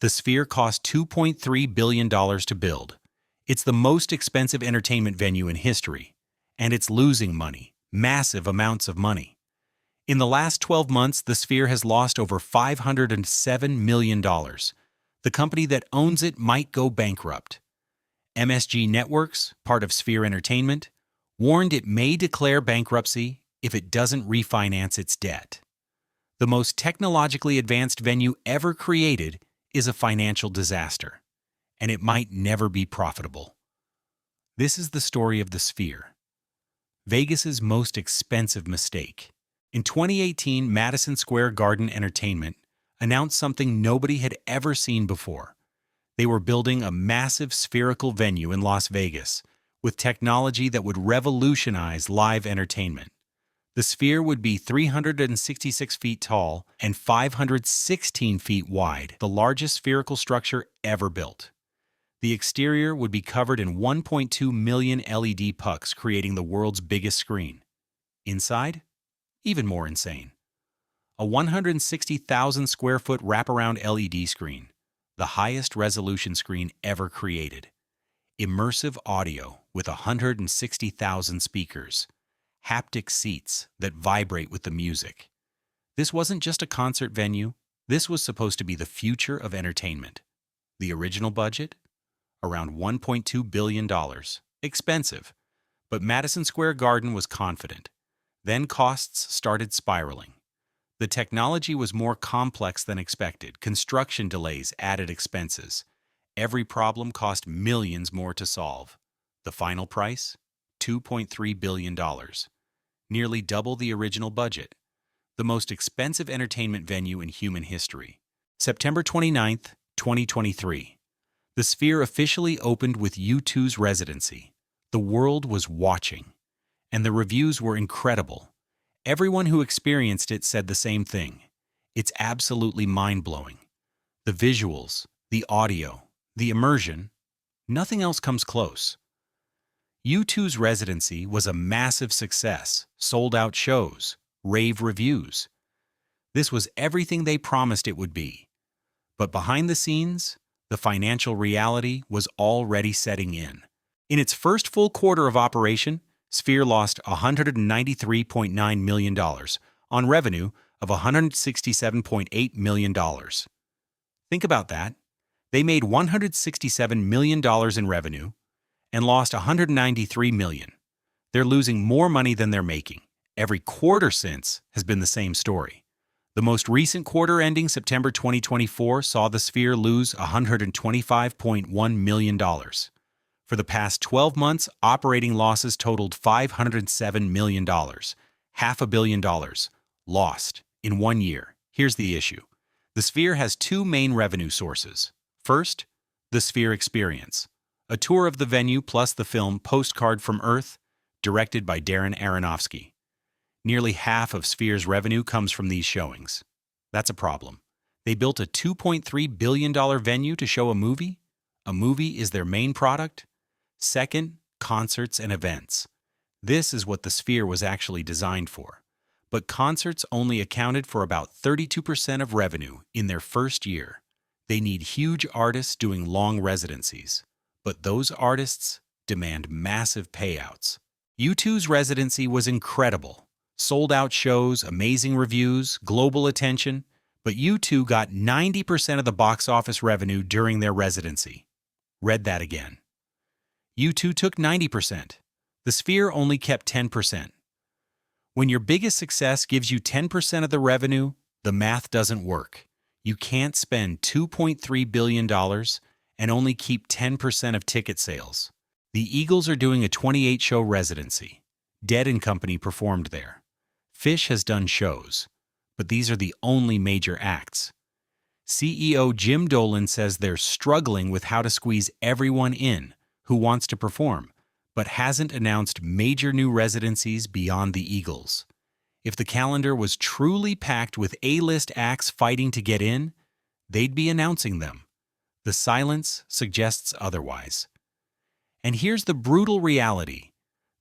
The Sphere cost $2.3 billion to build. It's the most expensive entertainment venue in history, and it's losing money, massive amounts of money. In the last 12 months, the Sphere has lost over $507 million. The company that owns it might go bankrupt. MSG Networks, part of Sphere Entertainment, warned it may declare bankruptcy if it doesn't refinance its debt. The most technologically advanced venue ever created is a financial disaster, and it might never be profitable. This is the story of the Sphere, Vegas's most expensive mistake. In 2018, Madison Square Garden Entertainment announced something nobody had ever seen before. They were building a massive spherical venue in Las Vegas with technology that would revolutionize live entertainment. The Sphere would be 366 feet tall and 516 feet wide, the largest spherical structure ever built. The exterior would be covered in 1.2 million LED pucks, creating the world's biggest screen. Inside? Even more insane. A 160,000 square foot wraparound LED screen, the highest resolution screen ever created. Immersive audio with 160,000 speakers. Haptic seats that vibrate with the music. This wasn't just a concert venue, this was supposed to be the future of entertainment. The original budget? Around $1.2 billion. Expensive. But Madison Square Garden was confident. Then costs started spiraling. The technology was more complex than expected. Construction delays added expenses. Every problem cost millions more to solve. The final price? $2.3 billion. Nearly double the original budget. The most expensive entertainment venue in human history. September 29, 2023. The Sphere officially opened with U2's Residency. The world was watching, and the reviews were incredible. Everyone who experienced it said the same thing. It's absolutely mind-blowing. The visuals, the audio, the immersion, nothing else comes close. U2's Residency was a massive success, sold-out shows, rave reviews. This was everything they promised it would be. But behind the scenes, the financial reality was already setting in. In its first full quarter of operation, Sphere lost $193.9 million on revenue of $167.8 million. Think about that. They made $167 million in revenue and lost $193 million. They're losing more money than they're making. Every quarter since has been the same story. The most recent quarter ending September 2024 saw the Sphere lose $125.1 million. For the past 12 months, operating losses totaled $507 million. $500 million lost in 1 year. Here's the issue. The Sphere has two main revenue sources. First, the Sphere Experience, a tour of the venue plus the film Postcard from Earth, directed by Darren Aronofsky. Nearly half of Sphere's revenue comes from these showings. That's a problem. They built a $2.3 billion venue to show a movie? A movie is their main product? Second, concerts and events. This is what the Sphere was actually designed for. But concerts only accounted for about 32% of revenue in their first year. They need huge artists doing long residencies. But those artists demand massive payouts. U2's Residency was incredible. Sold-out shows, amazing reviews, global attention. But U2 got 90% of the box office revenue during their residency. Read that again. U2 took 90%. The Sphere only kept 10%. When your biggest success gives you 10% of the revenue, the math doesn't work. You can't spend $2.3 billion and only keep 10% of ticket sales. The Eagles are doing a 28-show residency. Dead & Company performed there. Phish has done shows, but these are the only major acts. CEO Jim Dolan says they're struggling with how to squeeze everyone in who wants to perform, but hasn't announced major new residencies beyond the Eagles. If the calendar was truly packed with A-list acts fighting to get in, they'd be announcing them. The silence suggests otherwise. And here's the brutal reality.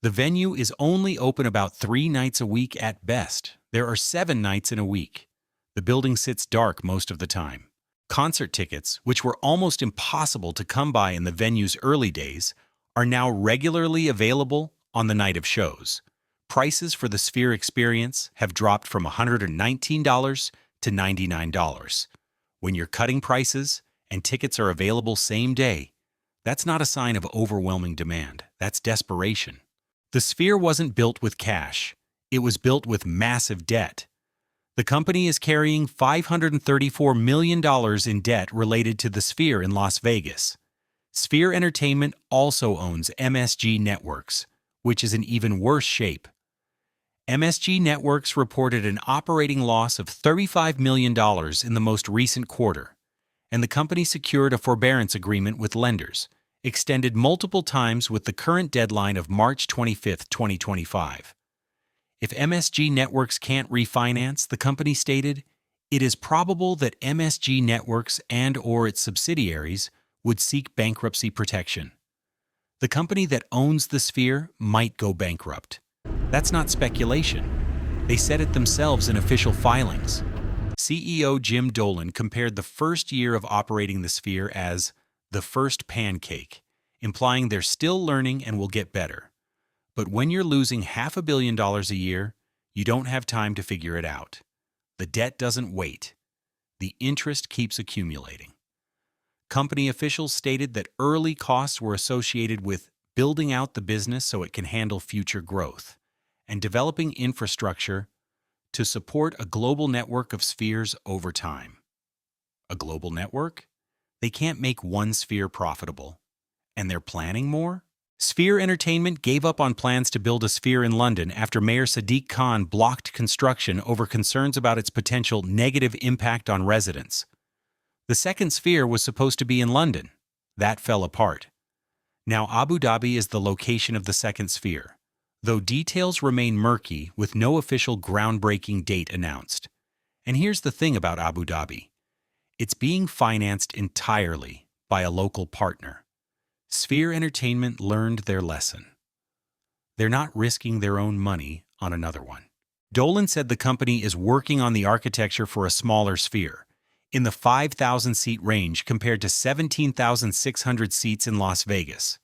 The venue is only open about 3 nights a week at best. There are 7 nights in a week. The building sits dark most of the time. Concert tickets, which were almost impossible to come by in the venue's early days, are now regularly available on the night of shows. Prices for the Sphere experience have dropped from $119 to $99. When you're cutting prices and tickets are available same day, that's not a sign of overwhelming demand. That's desperation. The Sphere wasn't built with cash. It was built with massive debt. The company is carrying $534 million in debt related to the Sphere in Las Vegas. Sphere Entertainment also owns MSG Networks, which is in even worse shape. MSG Networks reported an operating loss of $35 million in the most recent quarter, and the company secured a forbearance agreement with lenders, extended multiple times with the current deadline of March 25, 2025. If MSG Networks can't refinance, the company stated, it is probable that MSG Networks and/or its subsidiaries would seek bankruptcy protection. The company that owns the Sphere might go bankrupt. That's not speculation. They said it themselves in official filings. CEO Jim Dolan compared the first year of operating the Sphere as the first pancake, implying they're still learning and will get better. But when you're losing $500 million a year, you don't have time to figure it out. The debt doesn't wait. The interest keeps accumulating. Company officials stated that early costs were associated with building out the business so it can handle future growth and developing infrastructure to support a global network of spheres over time. A global network? They can't make one sphere profitable. And they're planning more? Sphere Entertainment gave up on plans to build a sphere in London after Mayor Sadiq Khan blocked construction over concerns about its potential negative impact on residents. The second sphere was supposed to be in London. That fell apart. Now Abu Dhabi is the location of the second sphere, though details remain murky with no official groundbreaking date announced. And here's the thing about Abu Dhabi. It's being financed entirely by a local partner. Sphere Entertainment learned their lesson. They're not risking their own money on another one. Dolan said the company is working on the architecture for a smaller sphere, in the 5,000-seat range compared to 17,600 seats in Las Vegas.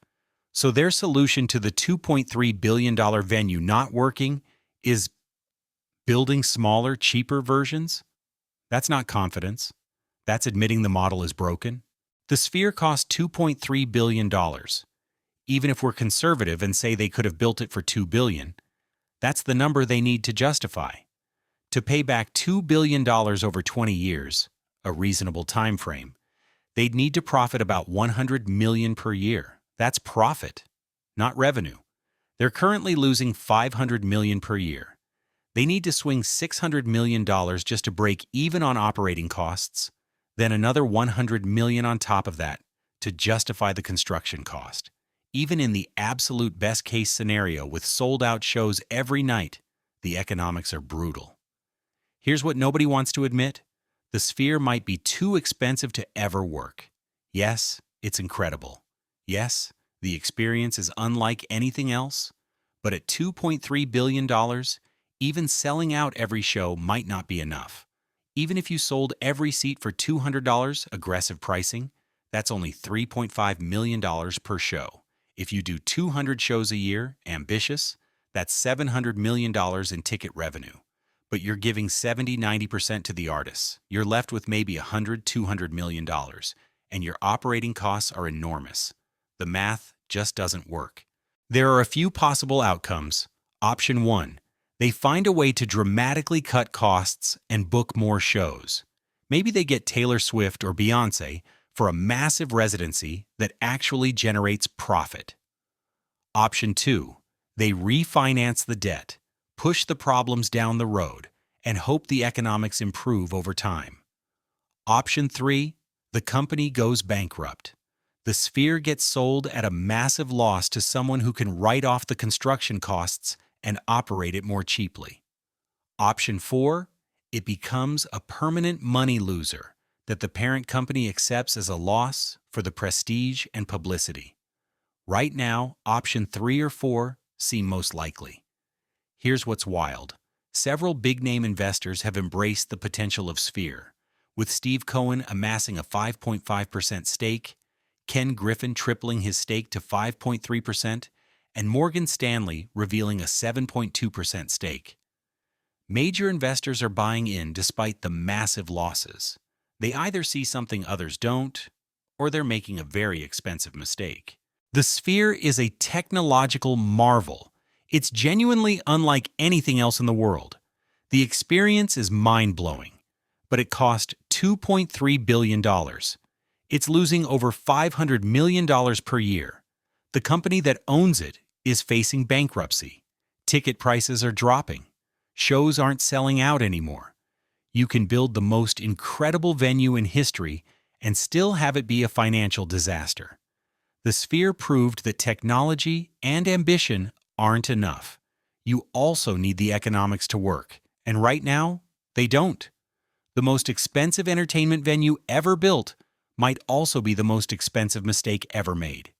So their solution to the $2.3 billion venue not working is building smaller, cheaper versions? That's not confidence. That's admitting the model is broken. The Sphere cost $2.3 billion. Even if we're conservative and say they could have built it for $2 billion, that's the number they need to justify. To pay back $2 billion over 20 years, a reasonable time frame, they'd need to profit about $100 million per year. That's profit, not revenue. They're currently losing $500 million per year. They need to swing $600 million just to break even on operating costs, then another $100 million on top of that to justify the construction cost. Even in the absolute best-case scenario with sold-out shows every night, the economics are brutal. Here's what nobody wants to admit. The Sphere might be too expensive to ever work. Yes, it's incredible. Yes, the experience is unlike anything else. But at $2.3 billion, even selling out every show might not be enough. Even if you sold every seat for $200, aggressive pricing, that's only $3.5 million per show. If you do 200 shows a year, ambitious, that's $700 million in ticket revenue. But you're giving 70–90% to the artists. You're left with maybe $100–200 million, and your operating costs are enormous. The math just doesn't work. There are a few possible outcomes. Option 1. They find a way to dramatically cut costs and book more shows. Maybe they get Taylor Swift or Beyoncé for a massive residency that actually generates profit. Option 2. They refinance the debt, push the problems down the road, and hope the economics improve over time. Option 3. The company goes bankrupt. The Sphere gets sold at a massive loss to someone who can write off the construction costs and operate it more cheaply. Option 4, it becomes a permanent money loser that the parent company accepts as a loss for the prestige and publicity. Right now, option 3 or 4 seem most likely. Here's what's wild. Several big-name investors have embraced the potential of Sphere, with Steve Cohen amassing a 5.5% stake, Ken Griffin tripling his stake to 5.3%, and Morgan Stanley revealing a 7.2% stake. Major investors are buying in despite the massive losses. They either see something others don't, or they're making a very expensive mistake. The Sphere is a technological marvel. It's genuinely unlike anything else in the world. The experience is mind-blowing, but it cost $2.3 billion. It's losing over $500 million per year. The company that owns it is facing bankruptcy. Ticket prices are dropping. Shows aren't selling out anymore. You can build the most incredible venue in history and still have it be a financial disaster. The Sphere proved that technology and ambition aren't enough. You also need the economics to work, and right now, they don't. The most expensive entertainment venue ever built might also be the most expensive mistake ever made.